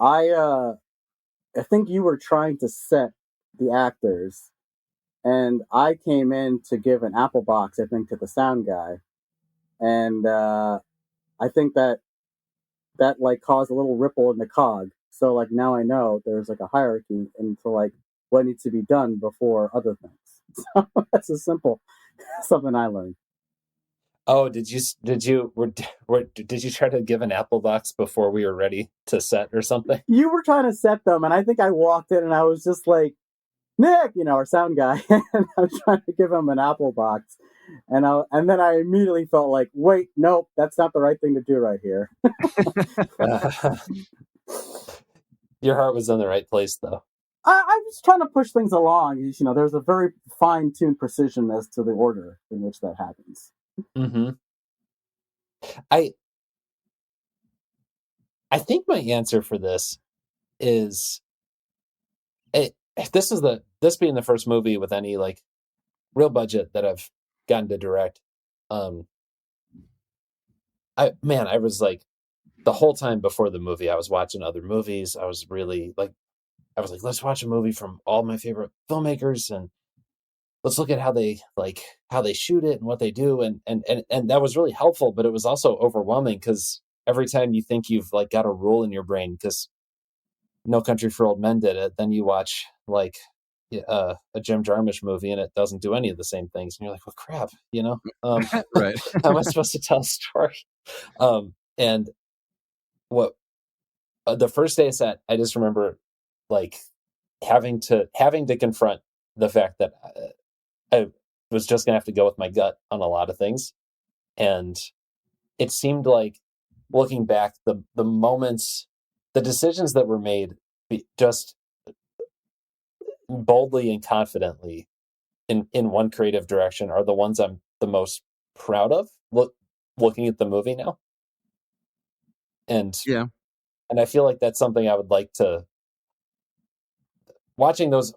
I think you were trying to set the actors, and I came in to give an apple box, I think, to the sound guy, and I think that like caused a little ripple in the cog. So like now I know there's like a hierarchy into like what needs to be done before other things. So that's a simple something I learned. Oh, did you try to give an apple box before we were ready to set or something? You were trying to set them, and I think I walked in and I was just like, Nick, our sound guy, and I was trying to give him an apple box, and then I immediately felt like, wait, nope, that's not the right thing to do right here. Uh, your heart was in the right place, though. I was trying to push things along. There's a very fine-tuned precision as to the order in which that happens. Mm-hmm. I think my answer for this is this being the first movie with any like real budget that I've gotten to direct. I was like the whole time before the movie, I was watching other movies. I was like, let's watch a movie from all my favorite filmmakers and let's look at how they shoot it and what they do. And that was really helpful, but it was also overwhelming because every time you think you've like got a rule in your brain because No Country for Old Men did it, then you watch like a Jim Jarmusch movie and it doesn't do any of the same things. And you're like, well, crap, Right. how am I supposed to tell a story? And what the first day I set, I just remember like having to confront the fact that I was just gonna have to go with my gut on a lot of things, and it seemed like looking back, the moments, the decisions that were made, just boldly and confidently in one creative direction are the ones I'm the most proud of. Looking at the movie now, and Yeah. and I feel like that's something I would like to. Watching those,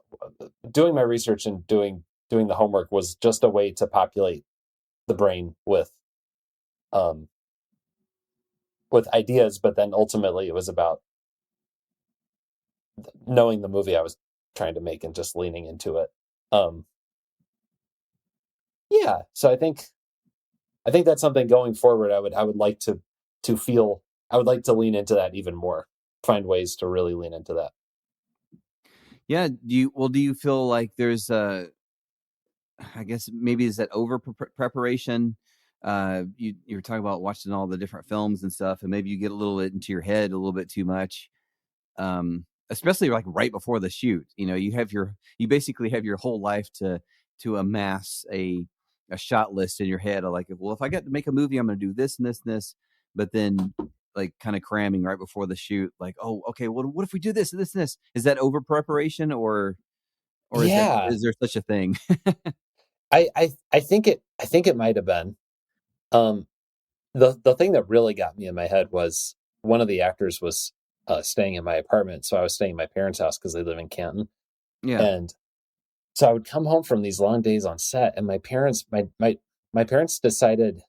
doing my research and doing the homework was just a way to populate the brain with ideas, but then ultimately it was about knowing the movie I was trying to make and just leaning into it. Yeah, so I think that's something going forward. I would like to feel. I would like to lean into that even more. Find ways to really lean into that. Yeah. Do you feel like there's I guess maybe is that over preparation? You were talking about watching all the different films and stuff, and maybe you get a little bit into your head a little bit too much. Especially like right before the shoot, you basically have your whole life to amass a shot list in your head of like, well, if I got to make a movie, I'm going to do this and this and this, but then like kind of cramming right before the shoot, like, oh, okay, well, what if we do this and this and this? Is that over preparation or Yeah, is there such a thing? I think it might have been. The thing that really got me in my head was one of the actors was staying in my apartment, so I was staying in my parents' house because they live in Canton. Yeah. And so I would come home from these long days on set, and my parents decided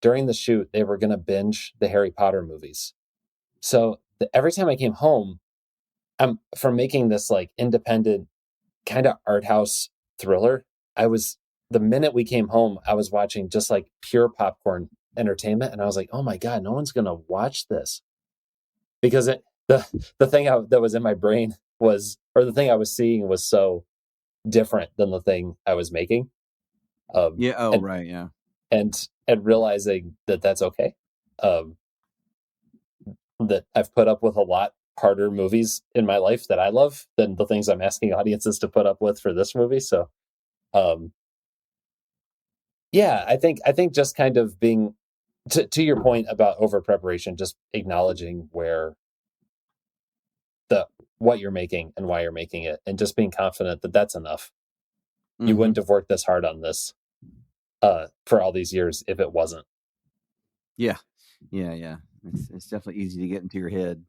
during the shoot they were going to binge the Harry Potter movies. So every time I came home, I'm from making this like independent kind of art house thriller. The minute we came home, I was watching just like pure popcorn entertainment, and I was like, oh my god, no one's gonna watch this because the thing that was in my brain was, or the thing I was seeing was so different than the thing I was making. Yeah. Oh, and right. Yeah. and realizing that that's okay. Um, that I've put up with a lot harder movies in my life that I love than the things I'm asking audiences to put up with for this movie. So, um, yeah, I think just kind of being to your point about over preparation, just acknowledging what you're making and why you're making it, and just being confident that that's enough. You wouldn't have worked this hard on this for all these years if it wasn't. Yeah. It's definitely easy to get into your head.